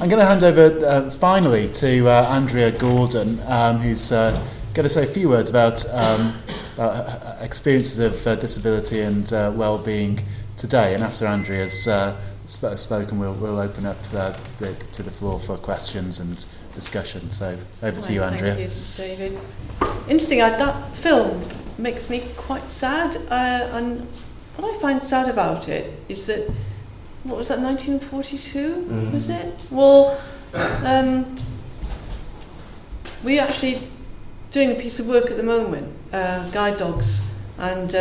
I'm going to hand over finally to Andrea Gordon, who's going to say a few words about experiences of disability and well-being today. And after Andrea's spoken, we'll open up to the floor for questions and discussion. So over to you, Andrea. Thank you, David. Interesting, that film makes me quite sad. And what I find sad about it is that, what was that, 1942, was it? Well, we're actually doing a piece of work at the moment, guide dogs and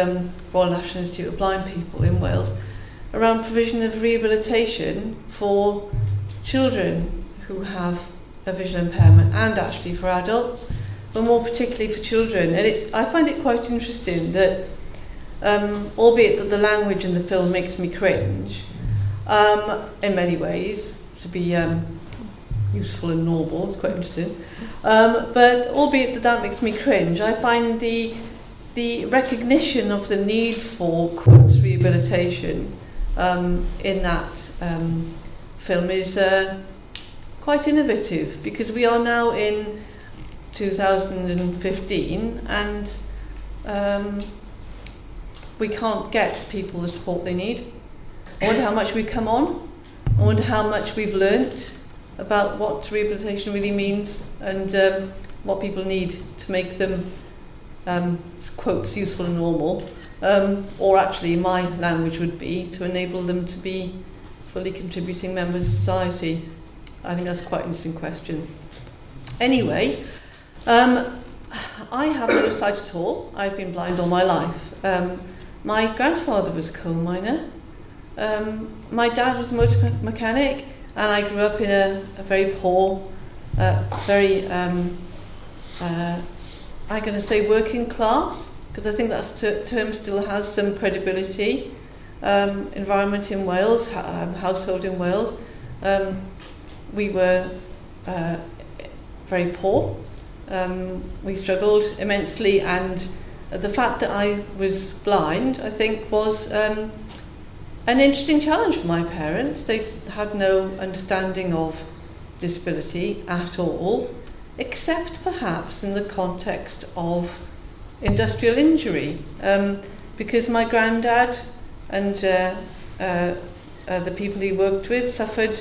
Royal National Institute of Blind People in Wales, around provision of rehabilitation for children who have a vision impairment, and actually for adults, but more particularly for children. And I find it quite interesting that, albeit that the language in the film makes me cringe, in many ways, to be useful and normal, it's quite interesting, but albeit that makes me cringe, I find the recognition of the need for quotes rehabilitation in that film is quite innovative, because we are now in 2015 and we can't get people the support they need. I wonder how much we've come on. I wonder how much we've learnt about what rehabilitation really means and what people need to make them, quotes, useful and normal. Or actually, my language would be to enable them to be fully contributing members of society. I think that's quite an interesting question. Anyway, I have no sight at all. I've been blind all my life. My grandfather was a coal miner. My dad was a motor mechanic, and I grew up in a very poor, very, I'm going to say working class, because I think that term still has some credibility, environment in Wales, household in Wales. We were very poor. We struggled immensely, and the fact that I was blind, I think, was an interesting challenge for my parents. They had no understanding of disability at all, except perhaps in the context of industrial injury, because my granddad and the people he worked with suffered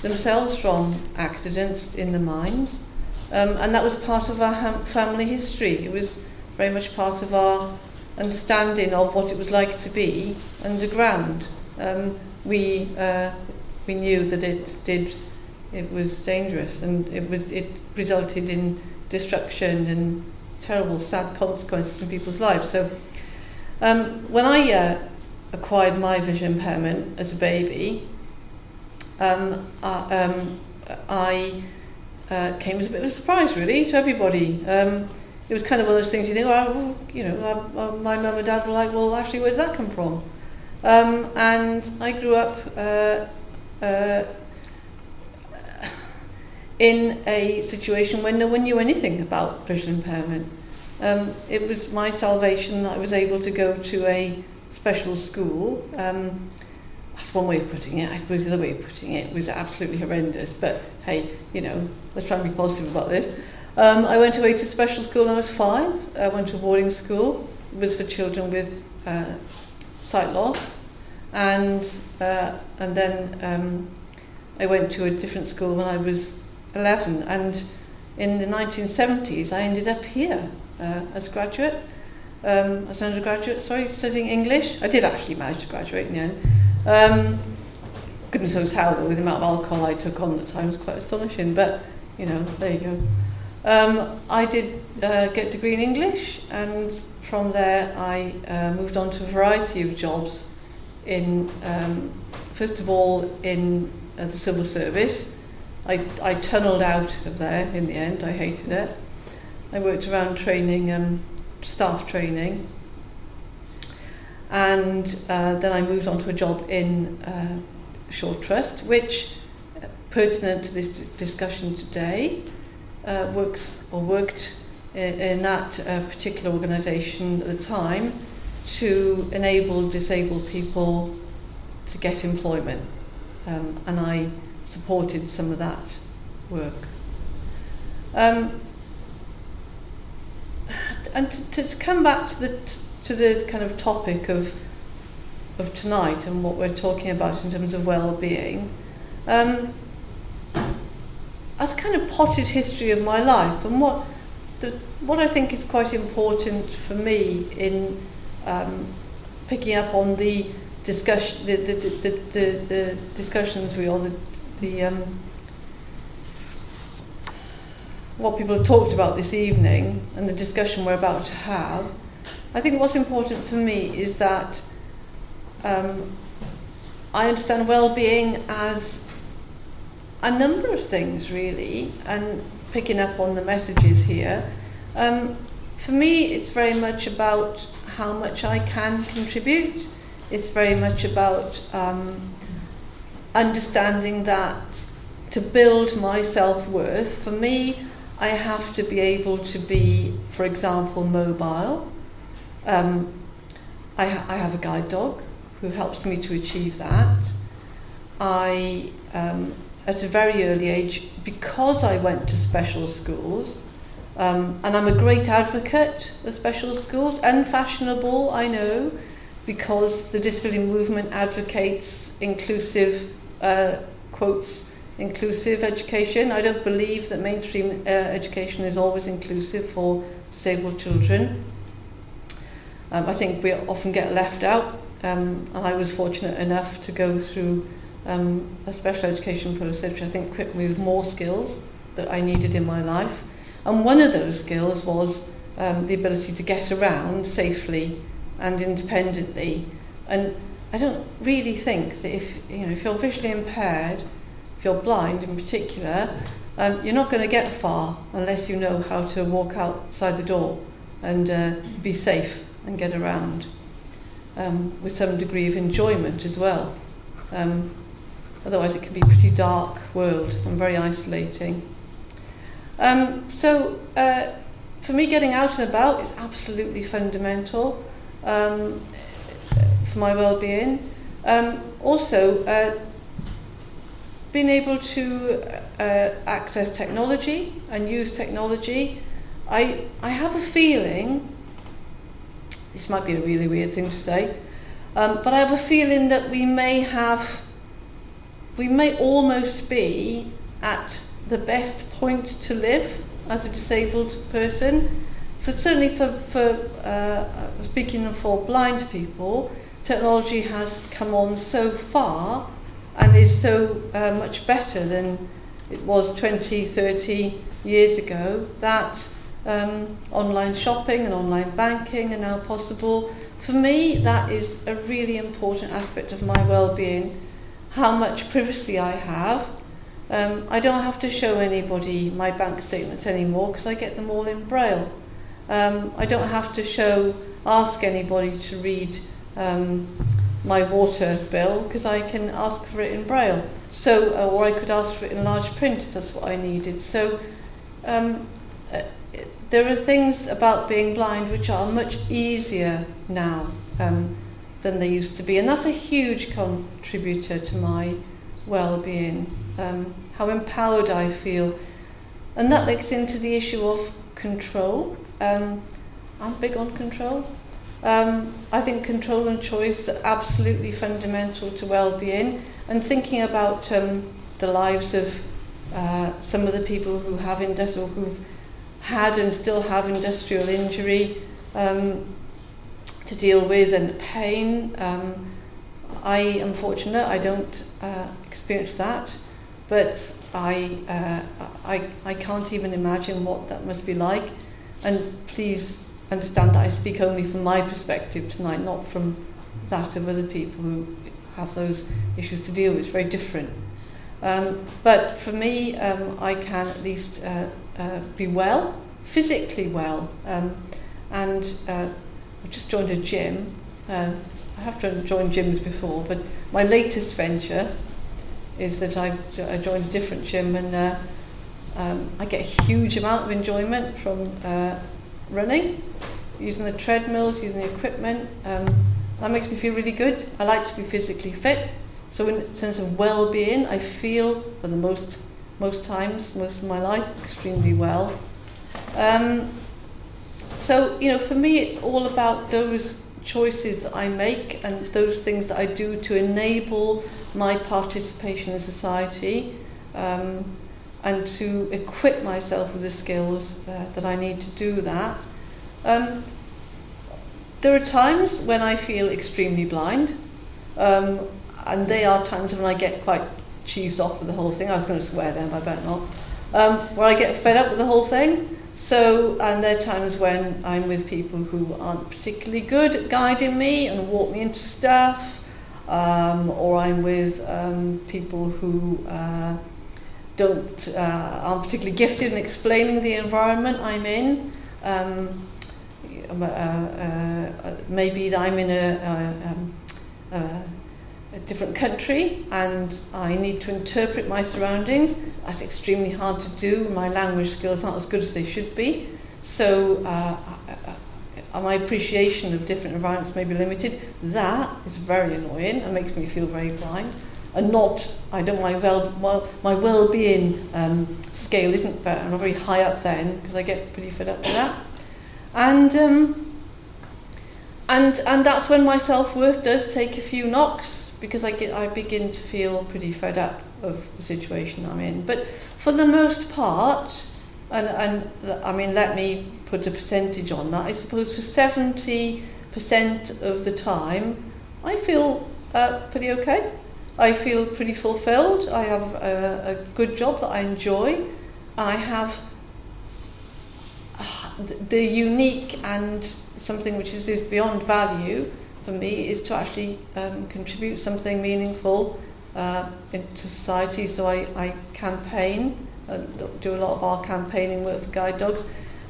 themselves from accidents in the mines, and that was part of our family history. It was very much part of our understanding of what it was like to be underground. We knew that it was dangerous, and it resulted in destruction and terrible, sad consequences in people's lives. So when I acquired my vision impairment as a baby, I came as a bit of a surprise, really, to everybody. It was kind of one of those things you think, my mum and dad were like, well, actually, where did that come from? And I grew up in a situation where no one knew anything about vision impairment. It was my salvation that I was able to go to a special school. That's one way of putting it. I suppose the other way of putting it was absolutely horrendous. But hey, let's try and be positive about this. I went away to special school when I was 5. I went to a boarding school. It was for children with sight loss, and then I went to a different school when I was 11. And in the 1970s, I ended up here as an undergraduate, studying English. I did actually manage to graduate in the end. Goodness knows how, though, with the amount of alcohol I took on at the time was quite astonishing, but, there you go. I did get a degree in English, and from there I moved on to a variety of jobs first of all in the civil service. I tunnelled out of there in the end. I hated it. I worked around training, staff training, and then I moved on to a job in Short Trust, which, pertinent to this discussion today, worked in that particular organisation at the time to enable disabled people to get employment. And I supported some of that work. And to come back to the kind of topic of tonight and what we're talking about in terms of well-being, as kind of potted history of my life, and what I think is quite important for me in picking up on the discussion, the discussions what people have talked about this evening and the discussion we're about to have. I think what's important for me is that I understand well-being as a number of things, really, and picking up on the messages here. For me, it's very much about how much I can contribute. It's very much about understanding that to build my self-worth, for me, I have to be able to be, for example, mobile. I have a guide dog who helps me to achieve that. I, at a very early age, because I went to special schools, and I'm a great advocate of special schools, unfashionable, I know, because the disability movement advocates inclusive, quotes, inclusive education. I don't believe that mainstream education is always inclusive for disabled children. I think we often get left out, and I was fortunate enough to go through a special education process which I think equipped me with more skills that I needed in my life. And one of those skills was the ability to get around safely and independently. And I don't really think that if you're visually impaired, if you're blind in particular, you're not going to get far unless you know how to walk outside the door and be safe and get around with some degree of enjoyment as well. Otherwise it can be a pretty dark world and very isolating. So for me, getting out and about is absolutely fundamental for my well-being. Also, being able to access technology and use technology. I have a feeling, this might be a really weird thing to say, but I have a feeling that we may almost be at the best point to live as a disabled person. Certainly for speaking for blind people, technology has come on so far and is so much better than it was 20, 30 years ago, that online shopping and online banking are now possible. For me, that is a really important aspect of my well-being, how much privacy I have. I don't have to show anybody my bank statements anymore because I get them all in Braille. I don't have to ask anybody to read my water bill because I can ask for it in Braille. Or I could ask for it in large print if that's what I needed. So there are things about being blind which are much easier now than they used to be, and that's a huge contributor to my well-being. How empowered I feel, and that links into the issue of control. I'm big on control. I think control and choice are absolutely fundamental to well-being, and thinking about the lives of some of the people who who've had and still have industrial injury to deal with, and pain. I am fortunate I don't experience that, but I can't even imagine what that must be like. And please understand that I speak only from my perspective tonight, not from that of other people who have those issues to deal with. It's very different. But for me, I can at least be well, physically well. And I've just joined a gym. I have joined gyms before, but my latest venture is that I joined a different gym, and I get a huge amount of enjoyment from running, using the treadmills, using the equipment. That makes me feel really good. I like to be physically fit, So in the sense of well-being, I feel for the most times, most of my life, extremely well. So, for me, it's all about those choices that I make and those things that I do to enable my participation in society, and to equip myself with the skills that I need to do that. There are times when I feel extremely blind, and they are times when I get quite cheesed off with the whole thing. I was going to swear then, I bet not. Where I get fed up with the whole thing. So, and there are times when I'm with people who aren't particularly good at guiding me and walk me into stuff, or I'm with people who aren't particularly gifted in explaining the environment I'm in. Maybe I'm in a different country and I need to interpret my surroundings. That's extremely hard to do. My language skills aren't as good as they should be. So my appreciation of different environments may be limited. That is very annoying and makes me feel very blind. And my well-being scale isn't better. I'm not very high up then because I get pretty fed up with that. And that's when my self-worth does take a few knocks, because I begin to feel pretty fed up of the situation I'm in. But for the most part, and I mean, let me put a percentage on that. I suppose for 70% of the time, I feel pretty okay. I feel pretty fulfilled. I have a good job that I enjoy, and I have the unique and something which is beyond value for me is to actually contribute something meaningful into society. So I campaign, do a lot of our campaigning work for guide dogs,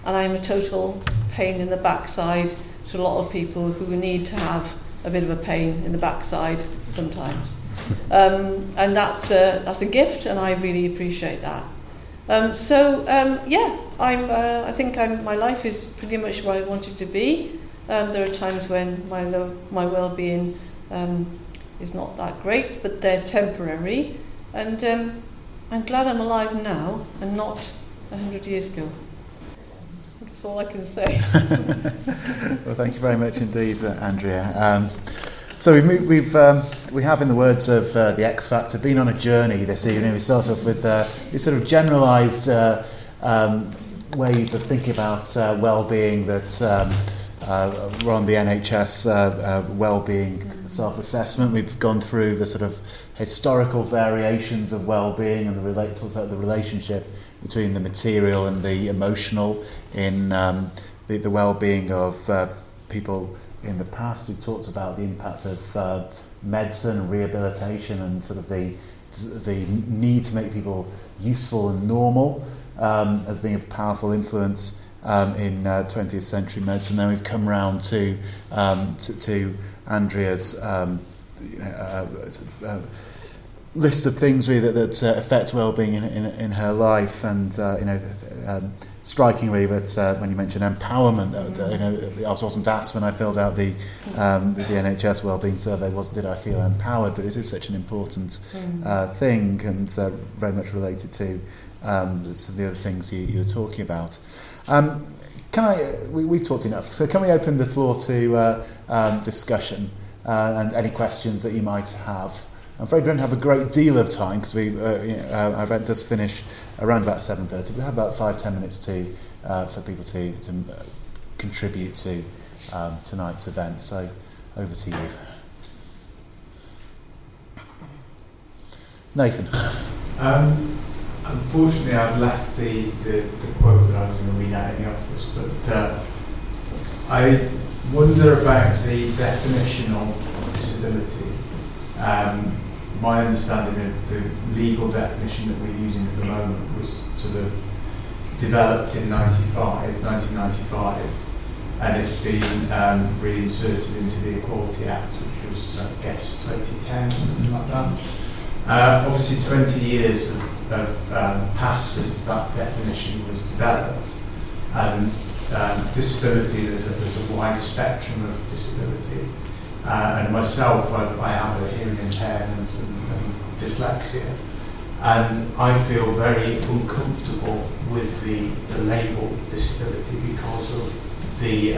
and I'm a total pain in the backside to a lot of people who need to have a bit of a pain in the backside sometimes. And that's a gift, and I really appreciate that. I think my life is pretty much where I want it to be. There are times when my well-being is not that great, but they're temporary, and I'm glad I'm alive now and not 100 years ago. That's all I can say. Well, thank you very much indeed, Andrea. So we have, in the words of the X Factor, been on a journey this evening. We start off with these sort of generalised ways of thinking about well-being that were on the NHS well-being self-assessment. We've gone through the sort of historical variations of well-being and talked about the relationship between the material and the emotional in the well-being of people in the past. We've talked about the impact of medicine and rehabilitation and sort of the need to make people useful and normal as being a powerful influence in 20th century medicine. Then we've come round to Andrea's list of things really that affect well-being in her life, and strikingly, but when you mentioned empowerment, I wasn't asked when I filled out the NHS wellbeing survey, did I feel empowered? But it is such an important thing, and very much related to some of the other things you were talking about. We've talked enough, so can we open the floor to discussion and any questions that you might have? I'm afraid we don't have a great deal of time because our event does finish around about 7:30. We have about 5-10 minutes for people to contribute to tonight's event. So over to you, Nathan. Unfortunately, I've left the quote that I was going to read out in the office, but I wonder about the definition of disability. My understanding of the legal definition that we're using at the moment was sort of developed in 1995, and it's been reinserted into the Equality Act, which was, I guess, 2010, something like that. Obviously, 20 years have passed since that definition was developed, and disability, there's a wide spectrum of disability. And myself, I have a hearing impairment and dyslexia, and I feel very uncomfortable with the label disability because of the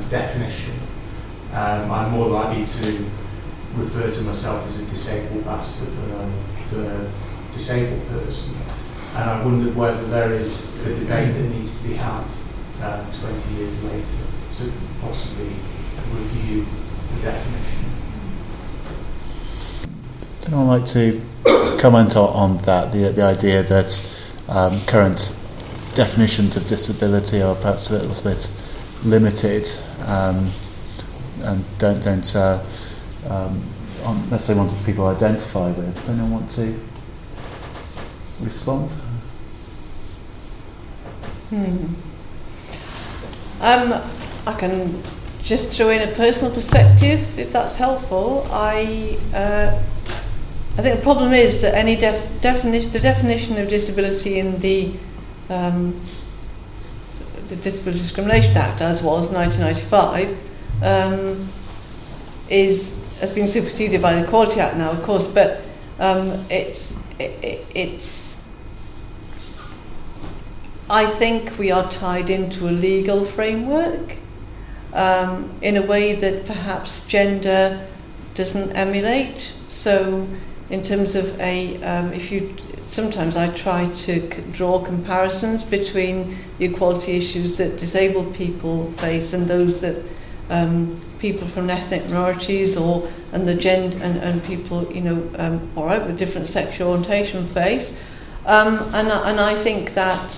definition. I'm more likely to refer to myself as a disabled bastard than a disabled person. And I wondered whether there is a debate that needs to be had 20 years later to possibly review the definition. Would anyone like to comment on that, the idea that current definitions of disability are perhaps a little bit limited and don't necessarily want people to identify with? Does anyone want to respond? I can just throw in a personal perspective, if that's helpful. I think the problem is that any the definition of disability in the Disability Discrimination Act, as was 1995, has been superseded by the Equality Act now, of course, but it's I think we are tied into a legal framework in a way that perhaps gender doesn't emulate. So in terms of sometimes I try to draw comparisons between the equality issues that disabled people face and those that people from ethnic minorities and people with different sexual orientation face. And I think that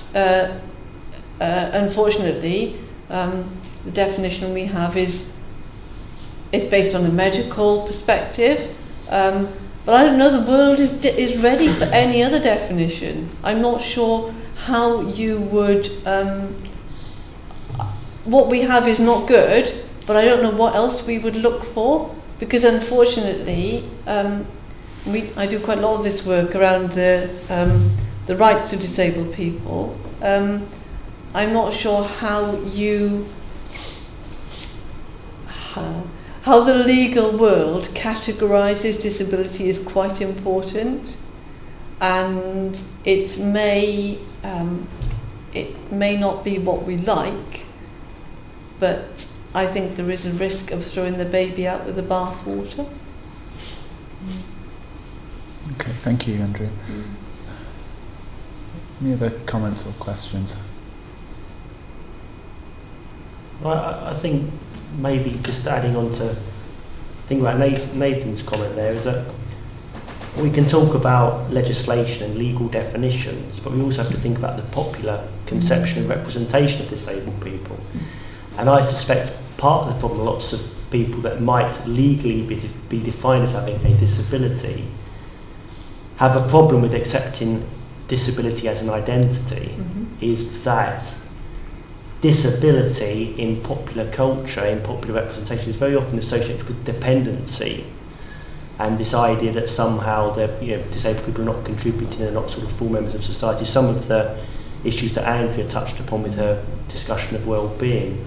unfortunately the definition we have is based on a medical perspective, but I don't know the world is ready for any other definition. I'm not sure how you would. What we have is not good, but I don't know what else we would look for, because unfortunately I do quite a lot of this work around the rights of disabled people. I'm not sure how the legal world categorises disability is quite important, and it may not be what we like, but I think there is a risk of throwing the baby out with the bathwater. Okay, thank you, Andrea. Any other comments or questions? I think maybe just adding on to think about Nathan's comment there is that we can talk about legislation and legal definitions, but we also have to think about the popular conception and representation of disabled people. And I suspect part of the problem, lots of people that might legally be defined as having a disability have a problem with accepting disability as an identity, is that disability in popular culture, in popular representation, is very often associated with dependency, and this idea that somehow disabled people are not contributing and are not sort of full members of society. Some of the issues that Andrea touched upon with her discussion of well-being.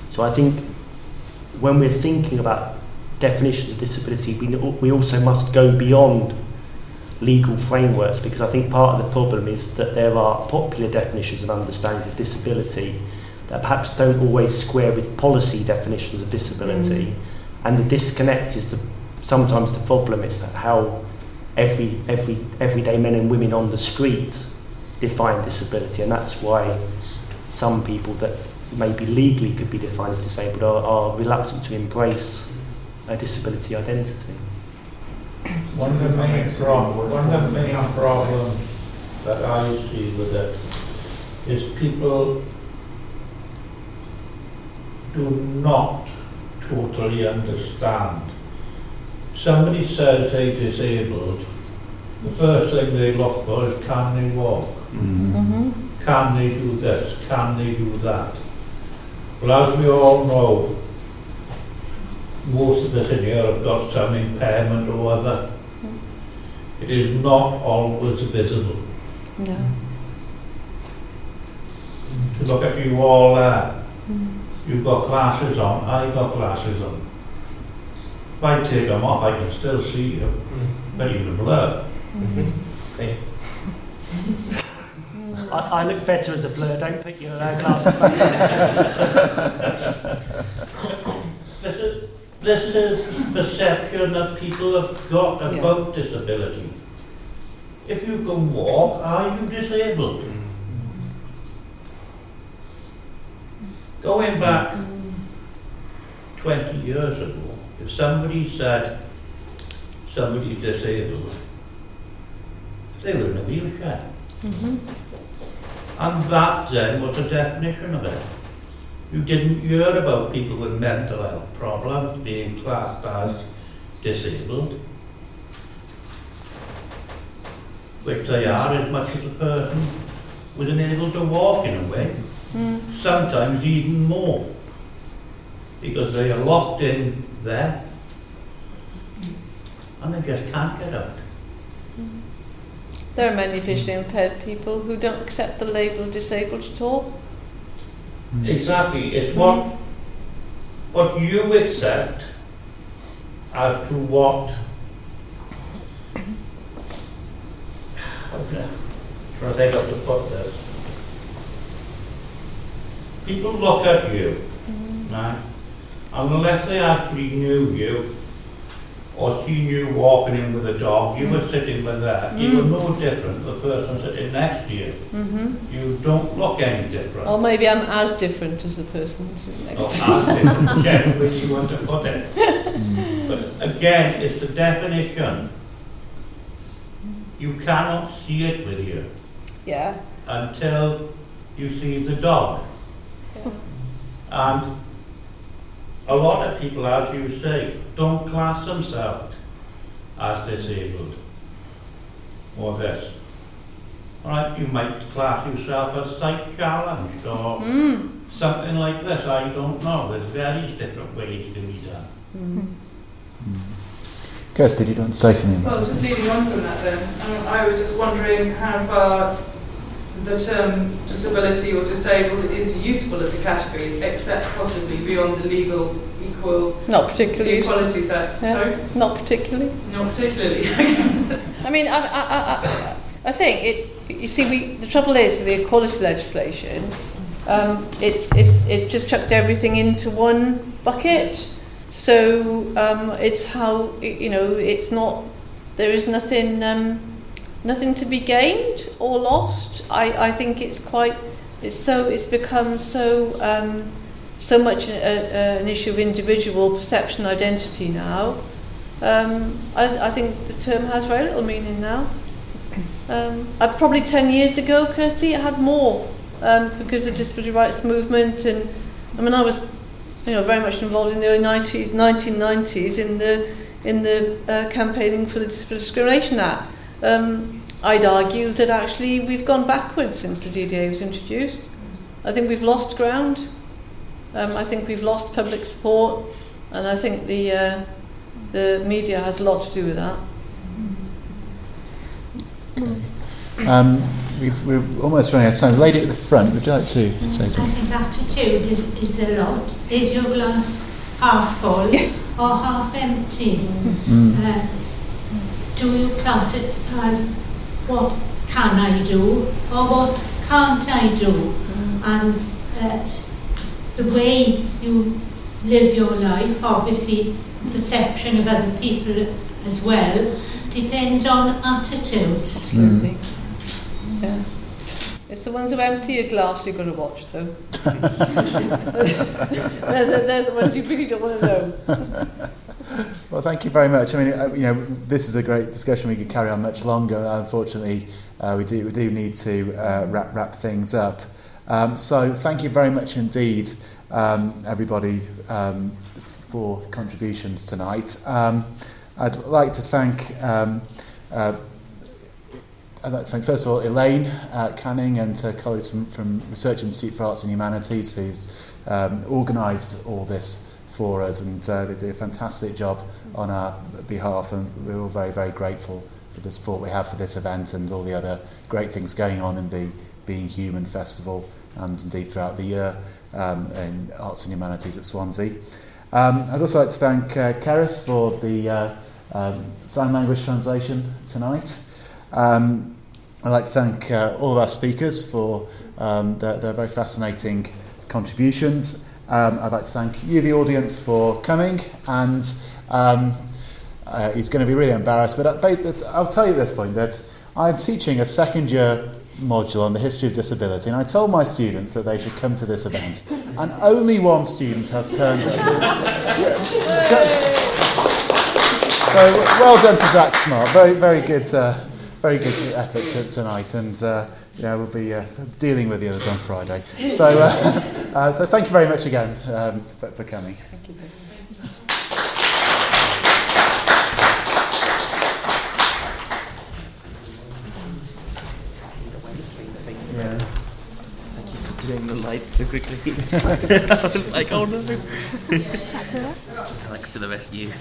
So I think when we're thinking about definitions of disability, we also must go beyond legal frameworks, because I think part of the problem is that there are popular definitions of understandings of disability that perhaps don't always square with policy definitions of disability, and the disconnect is sometimes the problem. Is that how everyday men and women on the street define disability, and that's why some people that maybe legally could be defined as disabled are reluctant to embrace a disability identity. One of the main problems that I see with it is people do not totally understand. Somebody says they're disabled, the first thing they look for is, can they walk? Can they do this? Can they do that? Well, as we all know, most of us in here have got some impairment or other. It is not always visible. No. To look at you all there, you've got glasses on, I've got glasses on. If I take them off, I can still see you, but you're a blur. Okay. I look better as a blur, don't put your glasses back in. This is perception that people have got about disability. If you can walk, are you disabled? Going back 20 years ago, if somebody said somebody's disabled, they were in a wheelchair. And that then was the definition of it. You didn't hear about people with mental health problems being classed as disabled, which they are as much as a person was unable to walk in a way, sometimes even more, because they are locked in there and they just can't get out. There are many visually impaired people who don't accept the label disabled at all. Exactly, it's what you accept as to what, trying to think how to put this. People look at you, right? And unless they actually knew you or seen you walking in with a dog, you were sitting with that, you were no different to the person sitting next to you. You don't look any different. Or maybe I'm as different as the person sitting next to me. As different, whichever way you want to put it. But again, it's the definition. You cannot see it with you until you see the dog. And a lot of people, as you say, don't class themselves as disabled or this. Right, you might class yourself as sight challenged or something like this, I don't know. There's various different ways to be done. Kirsty, did you want to say something? Well, just leading on from that then, I was just wondering how far the term disability or disabled is useful as a category, except possibly beyond the legal not particularly. Equalities Act. Sorry? Not particularly. Not particularly. I mean, I think you see, the trouble is with the equality legislation, it's just chucked everything into one bucket. So it's how it's not. There is nothing to be gained or lost. I think it's become so much an issue of individual perception identity now. I think the term has very little meaning now. Probably 10 years ago, Kirsty, it had more because of the disability rights movement, and I mean I was very much involved in the early 1990s in the campaigning for the Disability Discrimination Act. I'd argue that actually we've gone backwards since the DDA was introduced. I think we've lost ground. I think we've lost public support, and I think the media has a lot to do with that. Okay. We're almost running out of time. The lady at the front, would you like to say something? I think attitude is a lot. Is your glass half full or half empty? Do you class it as what can I do or what can't I do? And the way you live your life, obviously perception of other people as well, depends on attitudes. Yeah. It's the ones who empty your glass you've got to watch, though. they're the ones you really don't want to know. Well, thank you very much. I mean, this is a great discussion. We could carry on much longer. Unfortunately, we do need to wrap things up. So, thank you very much indeed, everybody, for the contributions tonight. I'd like to thank. I'd like to thank, first of all, Elaine Canning and her colleagues from Research Institute for Arts and Humanities, who's organised all this for us, and they do a fantastic job on our behalf, and we're all very, very grateful for the support we have for this event and all the other great things going on in the Being Human Festival and indeed throughout the year in Arts and Humanities at Swansea. I'd also like to thank Keris for the sign language translation tonight. I'd like to thank all of our speakers for their very fascinating contributions. I'd like to thank you, the audience, for coming, and he's going to be really embarrassed, but I'll tell you at this point that I'm teaching a second year module on the history of disability, and I told my students that they should come to this event, and only one student has turned up. So well done to Zach Smart, very good effort tonight, and we'll be dealing with the others on Friday. So thank you very much again for coming. Thank you very much. Yeah. Thank you for doing the lights so quickly. I was like, oh no. That's all right. Alex to the rescue.